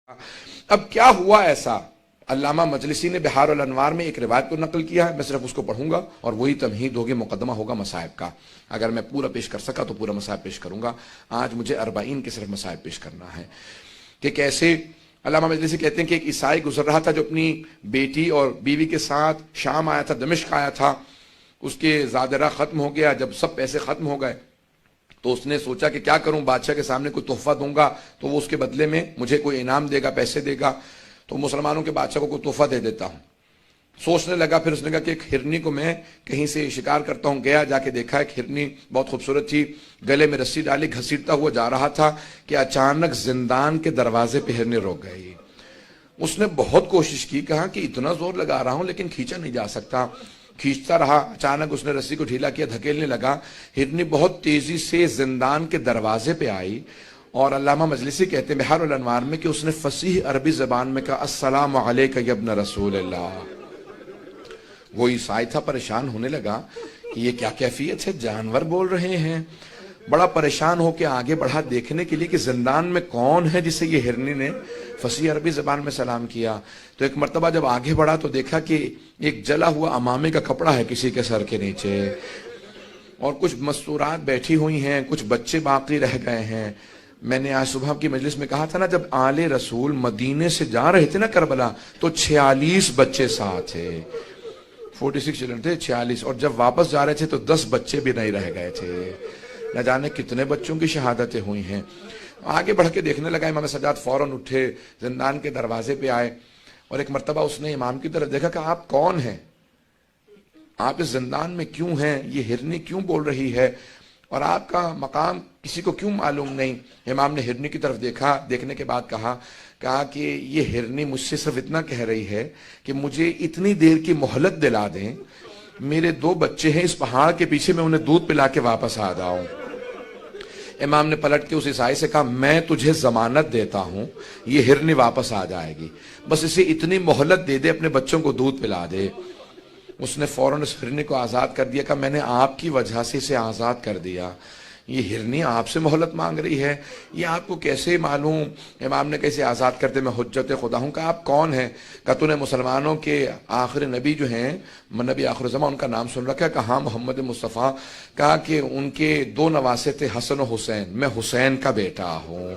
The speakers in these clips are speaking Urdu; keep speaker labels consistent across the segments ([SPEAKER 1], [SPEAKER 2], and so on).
[SPEAKER 1] اب کیا ہوا ایسا؟ علامہ مجلسی نے بحار الانوار میں ایک روایت کو نقل کیا ہے، میں صرف اس کو پڑھوں گا اور وہی تمہید ہوگی، مقدمہ ہوگا مصائب کا۔ اگر میں پورا پیش کر سکا تو پورا مصائب پیش کروں گا، آج مجھے 40 کے صرف مصائب پیش کرنا ہے کہ کیسے علامہ مجلسی کہتے ہیں کہ ایک عیسائی گزر رہا تھا جو اپنی بیٹی اور بیوی کے ساتھ شام آیا تھا، دمشق آیا تھا، اس کے زادرہ ختم ہو گیا۔ جب سب پیسے ختم ہو گئے تو اس نے سوچا کہ کیا کروں، بادشاہ کے سامنے کوئی تحفہ دوں گا تو وہ اس کے بدلے میں مجھے کوئی انعام دے گا، پیسے دے گا، تو مسلمانوں کے بادشاہ کو کوئی تحفہ دے دیتا ہوں۔ سوچنے لگا، پھر اس نے کہا کہ ایک ہرنی کو میں کہیں سے شکار کرتا ہوں۔ گیا، جا کے دیکھا ایک ہرنی بہت خوبصورت تھی، گلے میں رسی ڈالی، گھسیٹتا ہوا جا رہا تھا کہ اچانک زندان کے دروازے پہ ہرنی رک گئی۔ اس نے بہت کوشش کی، کہا کہ اتنا زور لگا رہا ہوں لیکن کھینچا نہیں جا سکتا، کھینچتا رہا۔ اچانک اس نے رسی کو ڈھیلا کیا، دھکیلنے لگا، ہرنی بہت تیزی سے زندان کے دروازے پہ آئی، اور علامہ مجلسی کہتے ہیں بحار الانوار میں کہ اس نے فصیح عربی زبان میں کہا السلام علیک یا ابن رسول اللہ۔ وہ عیسائی تھا، پریشان ہونے لگا کہ یہ کیا کیفیت ہے، جانور بول رہے ہیں۔ بڑا پریشان ہو کے آگے بڑھا دیکھنے کے لیے کہ زندان میں کون ہے جسے یہ ہرنی نے فصیح عربی زبان میں سلام کیا۔ تو ایک مرتبہ جب آگے بڑھا تو دیکھا کہ ایک جلا ہوا امامے کا کپڑا ہے کسی کے سر کے نیچے، اور کچھ مستورات بیٹھی ہوئی ہیں، کچھ بچے باقی رہ گئے ہیں۔ میں نے آج صبح کی مجلس میں کہا تھا نا، جب آل رسول مدینے سے جا رہے تھے نا کربلا تو 46 بچے ساتھ تھے، 46 چلڈرن تھے، 46، اور جب واپس جا رہے تھے تو 10 بچے بھی نہیں رہ گئے تھے۔ نہ جانے کتنے بچوں کی شہادتیں ہوئی ہیں۔ آگے بڑھ کے دیکھنے لگا، امام سجاد فوراً اٹھے، زندان کے دروازے پہ آئے، اور ایک مرتبہ اس نے امام کی طرف دیکھا کہ آپ کون ہیں، آپ اس زندان میں کیوں ہیں، یہ ہرنی کیوں بول رہی ہے، اور آپ کا مقام کسی کو کیوں معلوم نہیں؟ امام نے ہرنی کی طرف دیکھا، دیکھنے کے بعد کہا کہ یہ ہرنی مجھ سے صرف اتنا کہہ رہی ہے کہ مجھے اتنی دیر کی مہلت دلا دیں، میرے 2 بچے ہیں اس پہاڑ کے پیچھے، میں انہیں دودھ پلا کے واپس آ جاؤں۔ امام نے پلٹ کے اس عیسائی سے کہا میں تجھے ضمانت دیتا ہوں یہ ہرنی واپس آ جائے گی، بس اسے اتنی مہلت دے دے، اپنے بچوں کو دودھ پلا دے۔ اس نے فوراً اس ہرنی کو آزاد کر دیا، کہ میں نے آپ کی وجہ سے اسے آزاد کر دیا، یہ ہرنی آپ سے مہلت مانگ رہی ہے، یہ آپ کو کیسے معلوم؟ امام نے کیسے آزاد کرتے، میں حجت خدا ہوں۔ کہا آپ کون ہیں؟ کہا تو نے مسلمانوں کے آخر نبی جو ہیں، نبی آخر زمان، ان کا نام سن رکھا ہے؟ کہا ہاں، محمد مصطفیٰ۔ کہا کہ ان کے 2 نواسے تھے، حسن و حسین، میں حسین کا بیٹا ہوں۔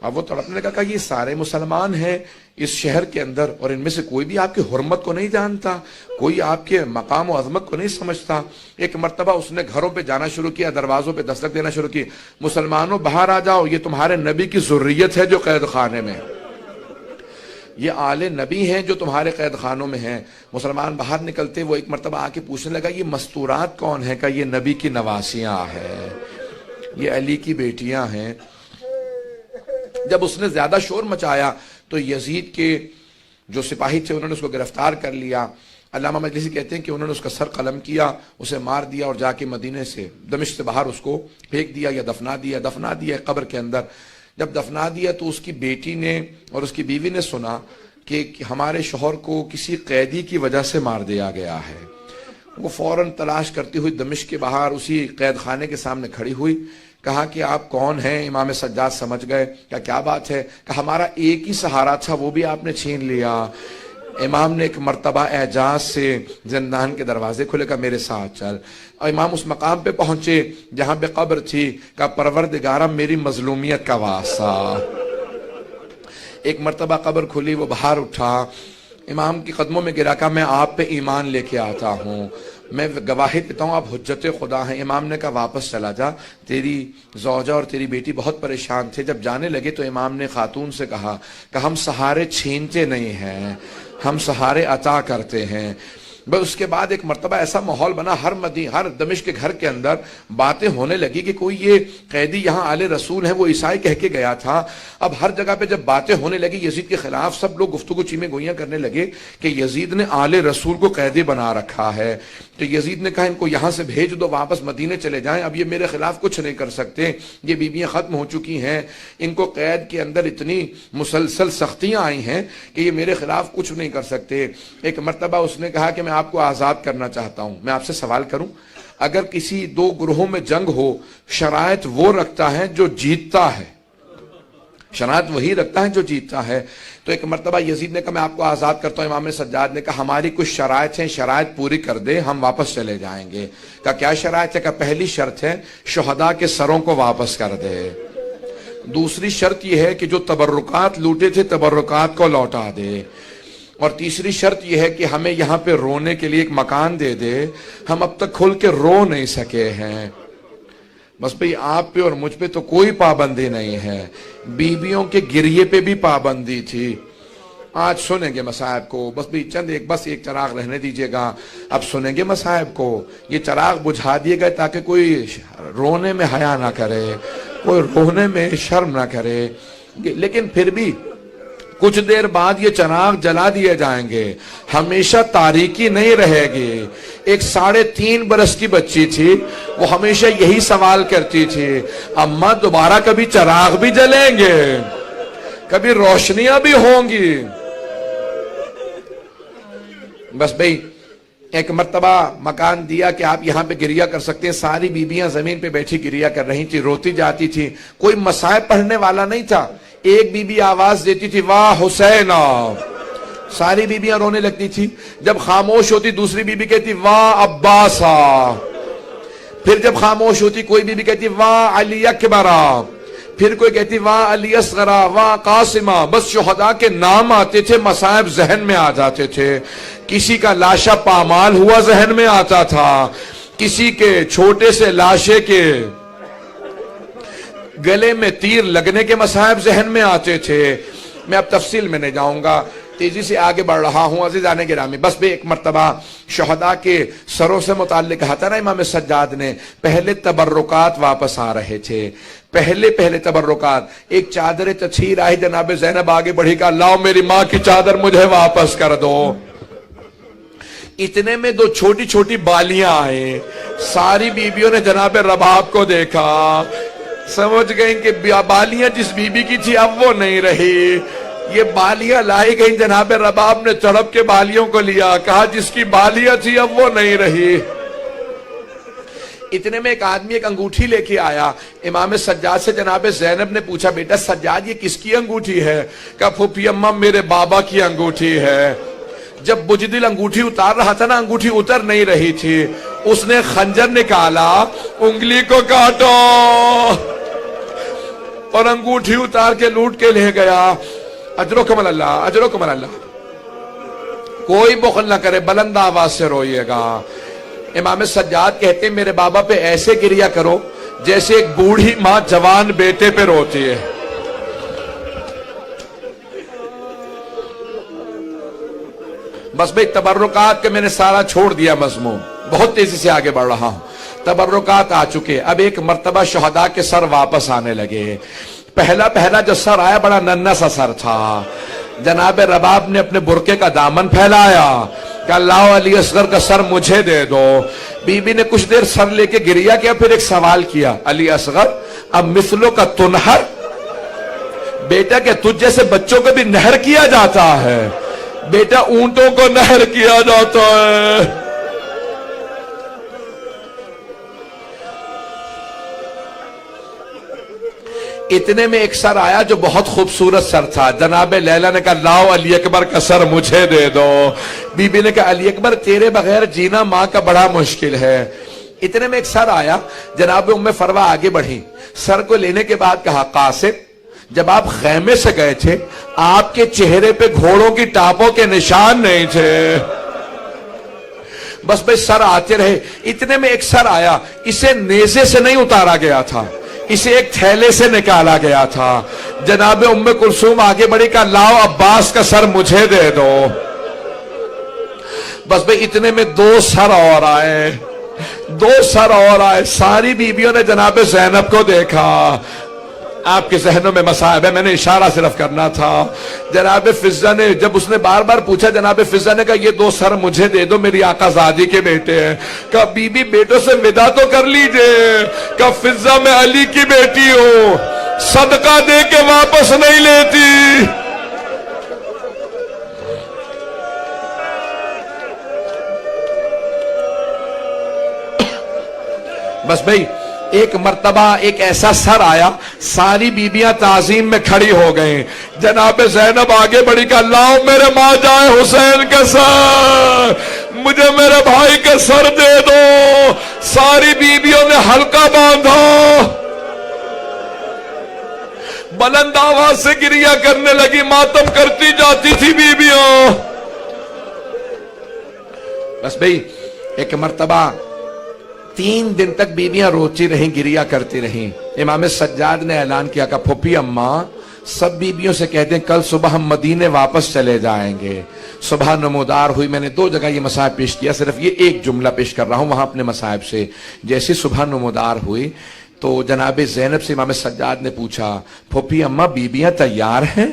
[SPEAKER 1] اب وہ تڑپنے لگا، کہا یہ سارے مسلمان ہیں اس شہر کے اندر، اور ان میں سے کوئی بھی آپ کی حرمت کو نہیں جانتا، کوئی آپ کے مقام و عظمت کو نہیں سمجھتا۔ ایک مرتبہ اس نے گھروں پہ جانا شروع کیا، دروازوں پہ دستک دینا شروع کی، مسلمانوں باہر آ جاؤ، یہ تمہارے نبی کی ذریت ہے جو قید خانے میں، یہ آل نبی ہیں جو تمہارے قید خانوں میں ہیں۔ مسلمان باہر نکلتے، وہ ایک مرتبہ آ کے پوچھنے لگا یہ مستورات کون ہیں؟ کہا یہ نبی کی نواسیاں ہیں، یہ علی کی بیٹیاں ہیں۔ جب اس نے زیادہ شور مچایا تو یزید کے جو سپاہی تھے انہوں نے اس کو گرفتار کر لیا۔ علامہ مجلسی کہتے ہیں کہ انہوں نے اس کا سر قلم کیا، اسے مار دیا، اور جا کے مدینے سے، دمشق سے باہر اس کو پھینک دیا یا دفنا دیا قبر کے اندر۔ جب دفنا دیا تو اس کی بیٹی نے اور اس کی بیوی نے سنا کہ ہمارے شوہر کو کسی قیدی کی وجہ سے مار دیا گیا ہے۔ وہ فوراً تلاش کرتی ہوئی دمشق کے باہر اسی قید خانے کے سامنے کھڑی ہوئی، کہا کہ آپ کون ہیں؟ امام سجاد سمجھ گئے، کیا بات ہے؟ کہ ہمارا ایک ہی سہارا تھا وہ بھی آپ نے چھین لیا۔ امام نے ایک مرتبہ اعجاز سے زندان کے دروازے کھلے، کہا میرے ساتھ چل۔ اور امام اس مقام پہ پہنچے جہاں پہ قبر تھی، کہا پروردگارہ میری مظلومیت کا واسطہ۔ ایک مرتبہ قبر کھلی، وہ باہر اٹھا، امام کی قدموں میں گرا، کہا میں آپ پہ ایمان لے کے آتا ہوں، میں گواہی دیتا ہوں آپ حجت خدا ہیں۔ امام نے کہا واپس چلا جا، تیری زوجہ اور تیری بیٹی بہت پریشان تھے۔ جب جانے لگے تو امام نے خاتون سے کہا کہ ہم سہارے چھینتے نہیں ہیں، ہم سہارے عطا کرتے ہیں۔ بس اس کے بعد ایک مرتبہ ایسا ماحول بنا، ہر دمشق کے گھر کے اندر باتیں ہونے لگی کہ کوئی یہ قیدی یہاں آل رسول ہیں، وہ عیسائی کہہ کے گیا تھا۔ اب ہر جگہ پہ جب باتیں ہونے لگی یزید کے خلاف، سب لوگ گفتگو چیمیں گوئیاں کرنے لگے کہ یزید نے آل رسول کو قیدی بنا رکھا ہے۔ تو یزید نے کہا ان کو یہاں سے بھیج دو، واپس مدینے چلے جائیں، اب یہ میرے خلاف کچھ نہیں کر سکتے، یہ بیویاں ختم ہو چکی ہیں، ان کو قید کے اندر اتنی مسلسل سختیاں آئی ہیں کہ یہ میرے خلاف کچھ نہیں کر سکتے۔ ایک مرتبہ اس نے کہا کہ میں آپ کو آزاد کرنا چاہتا ہوں، میں آپ سے سوال کروں، اگر کسی 2 گروہوں میں جنگ ہو، شرائط وہ رکھتا ہے جو جیتتا ہے، شرائط وہی رکھتا ہے جو جیتتا ہے. تو ایک مرتبہ یزید نے کہا میں آپ کو آزاد کرتا ہوں. امام سجاد نے کہا ہماری کچھ شرائط ہیں, شرائط پوری کر دے ہم واپس چلے جائیں گے. کہا کیا شرائط ہے؟ کہا پہلی شرط ہے شہداء کے سروں کو واپس کر دے. دوسری شرط یہ ہے کہ جو تبرکات لوٹے تھے تبرکات کو لوٹا دے. اور تیسری شرط یہ ہے کہ ہمیں یہاں پہ رونے کے لیے ایک مکان دے دے, ہم اب تک کھل کے رو نہیں سکے ہیں. بس بھئی آپ پہ اور مجھ پہ تو کوئی پابندی نہیں ہے, بیویوں کے گریے پہ بھی پابندی تھی. آج سنیں گے مصائب کو, بس بھی بس ایک چراغ رہنے دیجئے گا. اب سنیں گے مصائب کو, یہ چراغ بجھا دیے گئے تاکہ کوئی رونے میں حیا نہ کرے, کوئی رونے میں شرم نہ کرے. لیکن پھر بھی کچھ دیر بعد یہ چراغ جلا دیے جائیں گے, ہمیشہ تاریکی نہیں رہے گی. ایک 3.5 برس کی بچی تھی, وہ ہمیشہ یہی سوال کرتی تھی, اماں دوبارہ کبھی چراغ بھی جلیں گے, کبھی روشنیاں بھی ہوں گی. بس بھئی ایک مرتبہ مکان دیا کہ آپ یہاں پہ گریہ کر سکتے ہیں. ساری بیبیاں زمین پہ بیٹھی گریہ کر رہی تھی, روتی جاتی تھی. کوئی مصائب پڑھنے والا نہیں تھا. ایک بی بی آواز دیتی تھی واہ حسین, ساری بیبیاں رونے لگتی تھی. جب خاموش ہوتی دوسری بی بی کہتی واہ عباسا, پھر جب خاموش ہوتی کوئی بی بی کہتی واہ علی اکبرا, پھر کوئی کہتی واہ علی اصغرا, واہ قاسمہ. بس شہداء کے نام آتے تھے, مصائب ذہن میں آ جاتے تھے. کسی کا لاشا پامال ہوا ذہن میں آتا تھا, کسی کے چھوٹے سے لاشے کے گلے میں تیر لگنے کے مصائب ذہن میں آتے تھے. میں اب تفصیل میں نہیں جاؤں گا, تیزی سے آگے بڑھ رہا ہوں عزیزان گرامی. بس بھی ایک مرتبہ شہداء کے سروں سے متعلق کہا تھا نا امام سجاد نے, پہلے تبرکات واپس آ رہے تھے. پہلے تبرکات. ایک چادر تطہیر آئی, جناب زینب آگے بڑھی کہا لاؤ میری ماں کی چادر مجھے واپس کر دو. اتنے میں 2 چھوٹی چھوٹی بالیاں آئیں. ساری بیویوں نے جناب رباب کو دیکھا, سمجھ گئیں کہ بالیاں جس بی بی کی تھی اب وہ نہیں رہی. یہ بالیاں لائی گئیں, جناب رباب نے تڑپ کے بالیوں کو لیا, کہا جس کی بالیاں تھی اب وہ نہیں رہی. اتنے میں ایک آدمی ایک انگوٹھی لے کے آیا. امام سجاد سے جناب زینب نے پوچھا بیٹا سجاد یہ کس کی انگوٹھی ہے؟ کہا پھوپھی اماں میرے بابا کی انگوٹھی ہے. جب بجدل انگوٹھی اتار رہا تھا نا, انگوٹھی اتر نہیں رہی تھی. اس نے خنجر نکالا, انگلی کو کاٹو, اور انگوٹھی اتار کے لوٹ کے لے گیا. اجرکم اللہ, اجرکم اللہ. کوئی بخل نہ کرے, بلند آواز سے روئیے گا. امام سجاد کہتے ہیں میرے بابا پہ ایسے گریہ کرو جیسے ایک بوڑھی ماں جوان بیٹے پہ روتی ہے. بس بھئی تبرکات کے میں نے سارا چھوڑ دیا مضمون, بہت تیزی سے آگے بڑھ رہا ہوں. تبرکات آ چکے. اب ایک مرتبہ شہداء کے سر واپس آنے لگے. پہلا جو سر آیا بڑا ننھا سا سر تھا. جناب رباب نے اپنے برقے کا دامن پھیلایا, کہ لاؤ علی اصغر کا سر مجھے دے دو. بی بی نے کچھ دیر سر لے کے گریہ کیا, پھر ایک سوال کیا, علی اصغر اب مثلوں کا تنہر, بیٹا کہ تجھ جیسے بچوں کو بھی نہر کیا جاتا ہے؟ بیٹا اونٹوں کو نہر کیا جاتا ہے. اتنے میں ایک سر آیا جو بہت خوبصورت سر تھا. جناب لیلا نے کہا لاؤ علی اکبر کا سر مجھے دے دو. بی بی نے کہا علی اکبر تیرے بغیر جینا ماں کا بڑا مشکل ہے. اتنے میں ایک سر آیا, جناب ام فروا آگے بڑھی. سر کو لینے کے بعد کہا قاسم جب آپ خیمے سے گئے تھے آپ کے چہرے پہ گھوڑوں کی ٹاپوں کے نشان نہیں تھے. بس بھئی سر آتے رہے. اتنے میں ایک سر آیا, اسے نیزے سے نہیں اتارا گیا تھا, اسے ایک تھیلے سے نکالا گیا تھا. جناب ام کلثوم آگے بڑھی, کہا لاؤ عباس کا سر مجھے دے دو. بس بھئی اتنے میں 2 سر اور آئے, 2 سر اور آئے. ساری بیویوں نے جناب زینب کو دیکھا. آپ کے ذہنوں میں مصائب ہے, میں نے اشارہ صرف کرنا تھا. جناب فضہ نے جب اس نے بار بار پوچھا, جناب فضہ نے کہا یہ 2 سر مجھے دے دو, میری آقا زادی کے بیٹے ہیں. کہا بی بی بیٹوں سے ودا تو کر لیجئے. کہا فضہ میں علی کی بیٹی ہوں, صدقہ دے کے واپس نہیں لیتی. بس بھئی ایک مرتبہ ایک ایسا سر آیا، ساری بیبیاں تعظیم میں کھڑی ہو گئیں، جناب زینب آگے بڑھی کہ اللہ میرے ماں جائے حسین کا سر، مجھے میرے بھائی کا سر دے دو۔ ساری بیبیوں نے حلقہ باندھا، بلند آواز سے گریہ کرنے لگی، ماتم کرتی جاتی تھی بیبیاں۔ بس بھئی ایک مرتبہ 3 دن تک بیبیاں روتی رہیں، گریہ کرتی رہیں۔ امام سجاد نے اعلان کیا کہ پھوپھی اماں سب بیبیوں سے کہتے ہیں کل صبح ہم مدینے واپس چلے جائیں گے۔ صبح نمودار ہوئی، میں نے 2 جگہ یہ مصائب پیش کیا، صرف یہ ایک جملہ پیش کر رہا ہوں وہاں اپنے مصائب سے۔ جیسی صبح نمودار ہوئی تو جناب زینب سے امام سجاد نے پوچھا پھوپھی اماں بیبیاں تیار ہیں؟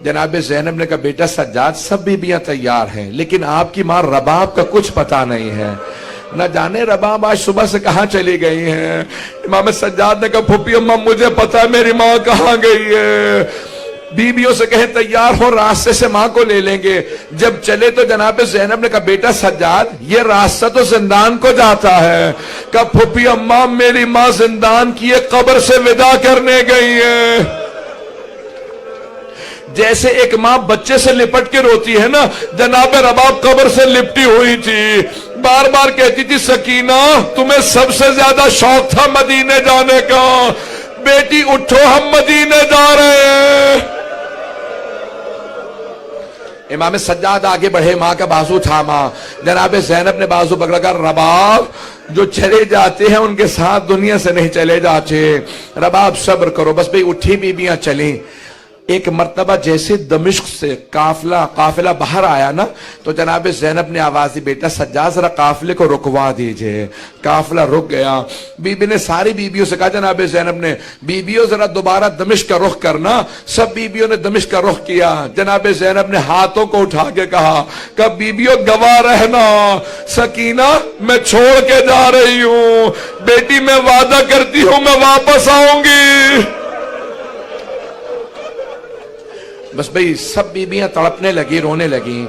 [SPEAKER 1] جناب زینب نے کہا بیٹا سجاد سب بیبیاں تیار ہیں، لیکن آپ کی ماں رباب کا کچھ پتہ نہیں ہے، نہ جانے رباب آج صبح سے کہاں چلی گئی ہیں۔ امام سجاد نے کہا پھوپھی اماں مجھے پتہ ہے میری ماں کہاں گئی ہے، بیبیوں سے کہیں تیار ہو، راستے سے ماں کو لے لیں گے۔ جب چلے تو جناب زینب نے کہا بیٹا سجاد یہ راستہ تو زندان کو جاتا ہے۔ کہا پھوپھی اماں میری ماں زندان کی ایک قبر سے وداع کرنے گئی ہے۔ جیسے ایک ماں بچے سے لپٹ کے روتی ہے نا، جناب رباب قبر سے لپٹی ہوئی تھی، بار بار کہتی تھی سکینہ تمہیں سب سے زیادہ شوق تھا مدینے جانے کا، بیٹی اٹھو ہم مدینے جا رہے ہیں۔ امام سجاد آگے بڑھے، ماں کا بازو تھاما، جناب زینب نے بازو پکڑا کر رباب جو چلے جاتے ہیں ان کے ساتھ دنیا سے نہیں چلے جاتے، رباب صبر کرو۔ بس بھئی اٹھی بیبیاں چلیں۔ ایک مرتبہ جیسے دمشق سے قافلہ باہر آیا نا تو جناب زینب نے آواز دی بیٹا سجاد ذرا قافلے کو رکوا دیجئے۔ قافلہ رک گیا، بی بی نے ساری بیبیوں سے کہا جناب زینب نے بیبیوں ذرا دوبارہ دمشق کا رخ کرنا۔ سب بیبیوں نے دمشق کا رخ کیا۔ جناب زینب نے ہاتھوں کو اٹھا کے کہا کہ بیبیوں گواہ رہنا، سکینہ میں چھوڑ کے جا رہی ہوں، بیٹی میں وعدہ کرتی ہوں میں واپس آؤں گی۔ بس بھئی سب بیبیاں تڑپنے لگی، رونے لگیں۔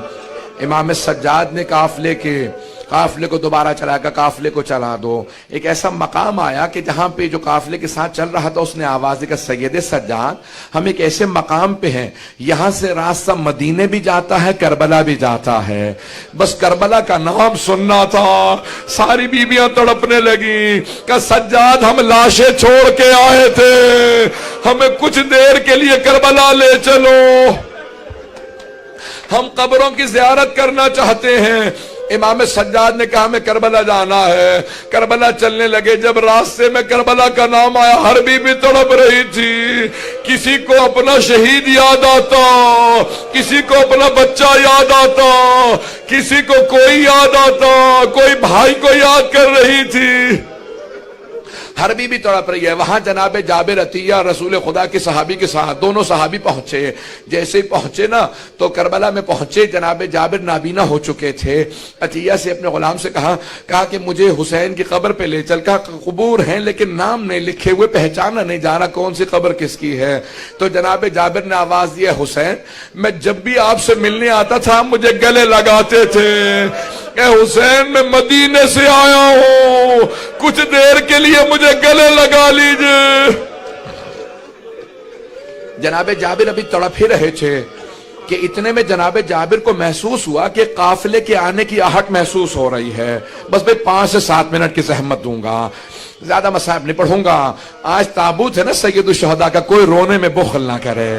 [SPEAKER 1] امام سجاد نے قافلے کو دوبارہ چلا کر قافلے کو چلا دو۔ ایک ایسا مقام آیا کہ جہاں پہ جو قافلے کے ساتھ چل رہا تھا اس نے آواز دی کہ سید سجاد ہم ایک ایسے مقام پہ ہیں یہاں سے راستہ مدینے بھی جاتا ہے کربلا بھی جاتا ہے، بس کربلا کا نام سننا تھا۔ ساری بیبیاں تڑپنے لگیں کہ سجاد ہم لاشیں چھوڑ کے آئے تھے، ہمیں کچھ دیر کے لیے کربلا لے چلو، ہم قبروں کی زیارت کرنا چاہتے ہیں۔ امام سجاد نے کہا ہمیں کربلا جانا ہے۔ کربلا چلنے لگے، جب راستے میں کربلا کا نام آیا ہر بیوی تڑپ رہی تھی، کسی کو اپنا شہید یاد آتا، کسی کو اپنا بچہ یاد آتا، کسی کو کوئی یاد آتا، کوئی بھائی کو یاد کر رہی تھی، ہر بیوی تڑپ رہی ہے۔ وہاں جناب جابر عطیہ رسول خدا کے صحابی کے ساتھ دونوں صحابی پہنچے۔ جیسے ہی پہنچے نا تو کربلا میں پہنچے، جناب جابر نابینا ہو چکے تھے۔ عطیہ سے اپنے غلام سے کہا کہ مجھے حسین کی قبر پہ لے چل۔ کہا قبور ہیں لیکن نام نہیں لکھے ہوئے، پہچانا نہیں جا رہا کون سی قبر کس کی ہے۔ تو جناب جابر نے آواز دی حسین میں جب بھی آپ سے ملنے آتا تھا مجھے گلے لگاتے تھے، کہ حسین میں مدینے سے آیا ہوں، کچھ دیر کے لیے مجھے گلے لگا لیجئے۔ جناب جابر ابھی تڑپ ہی رہے تھے کہ اتنے میں جناب جابر کو محسوس ہوا کہ قافلے کے آنے کی آہٹ محسوس ہو رہی ہے۔ بس میں 5 سے 7 منٹ کی زحمت دوں گا، زیادہ مصائب نہیں پڑھوں گا۔ آج تابوت ہے نا سید الشہداء کا، کوئی رونے میں بخل نہ کرے۔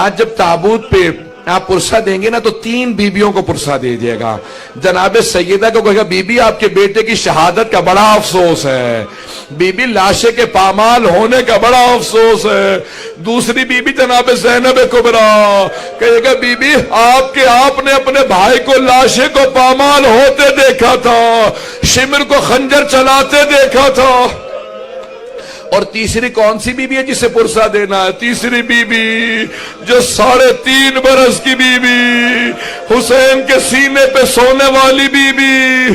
[SPEAKER 1] آج جب تابوت پہ آپ پرسہ دیں گے نا تو 3 بیبیوں کو پرسہ دیجئے گا۔ جناب سیدہ کو کہے گا بی بی آپ کے بیٹے کی شہادت کا بڑا افسوس ہے، بی بی لاشے کے پامال ہونے کا بڑا افسوس ہے۔ دوسری بی بی جناب زینب کبریٰ کہے گا بی بی آپ نے اپنے بھائی کو لاشے کو پامال ہوتے دیکھا تھا، شمر کو خنجر چلاتے دیکھا تھا۔ اور تیسری کون سی بی بی ہے جسے پرسہ دینا ہے؟ تیسری بی بی جو 3.5 برس کی بی بی، حسین کے سینے پہ سونے والی بی بی۔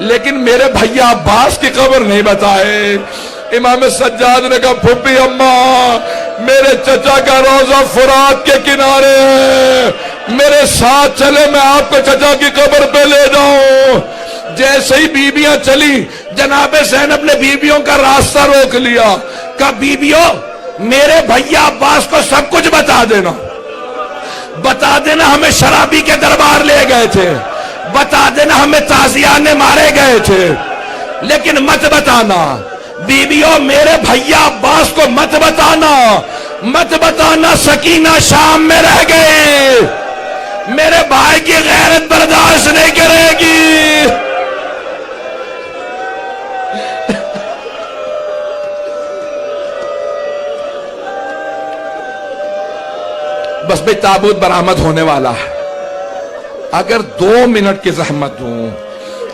[SPEAKER 1] لیکن میرے بھیا عباس کی قبر نہیں بتائے۔ امام سجاد نے کہا پھوپھی اماں میرے چچا کا روضہ فرات کے کنارے ہے، میرے ساتھ چلے میں آپ کو چچا کی قبر پہ لے جاؤں۔ جیسے ہی بیویاں چلی جناب زینب نے بیویوں کا راستہ روک لیا، کہا بیویوں میرے بھیا عباس کو سب کچھ بتا دینا، بتا دینا ہمیں شرابی کے دربار لے گئے تھے، بتا دینا ہمیں تازیانے مارے گئے تھے، لیکن مت بتانا بیویوں میرے بھیا عباس کو مت بتانا، مت بتانا سکینہ شام میں رہ گئے، میرے بھائی کی غیرت برداشت نہیں کرے گی۔ بس بھئی تابوت برآمد ہونے والا ہے، اگر 2 منٹ کی زحمت دوں،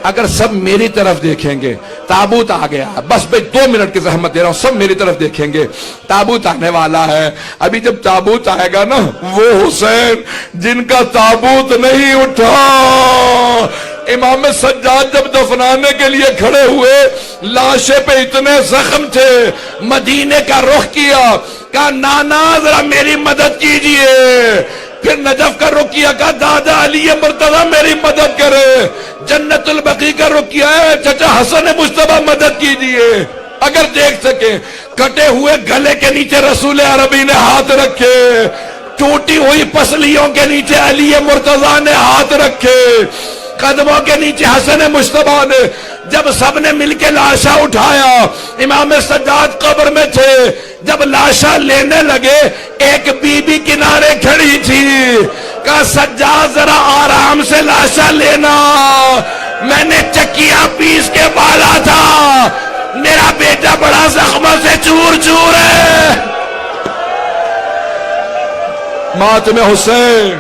[SPEAKER 1] اگر سب میری طرف دیکھیں گے تابوت آ گیا، بس بھئی 2 منٹ کی زحمت دے رہا ہوں، سب میری طرف دیکھیں گے تابوت آنے والا ہے۔ ابھی جب تابوت آئے گا نا، وہ حسین جن کا تابوت نہیں اٹھا، امام سجاد جب دفنانے کے لیے کھڑے ہوئے لاشے پہ اتنے زخم تھے، مدینے کا رخ کیا، کہا نانا ذرا میری مدد کیجئے، پھر نجف کا رخ کیا، کہا دادا علی مرتضی میری مدد کرے، جنت البقیع کا رخ کیا ہے چچا حسن مصطفیٰ مدد کیجئے۔ اگر دیکھ سکے کٹے ہوئے گلے کے نیچے رسول عربی نے ہاتھ رکھے، ٹوٹی ہوئی پسلیوں کے نیچے علی مرتضی نے ہاتھ رکھے، قدموں کے نیچے حسن مصطفیٰ نے، جب سب نے مل کے لاشا اٹھایا، امام سجاد قبر میں تھے، جب لاشا لینے لگے ایک بی بی کنارے کھڑی تھی، کہا سجاد ذرا آرام سے لاشا لینا، میں نے چکیاں پیس کے بالا تھا، میرا بیٹا بڑا زخموں سے چور چور ہے۔ ماتم حسین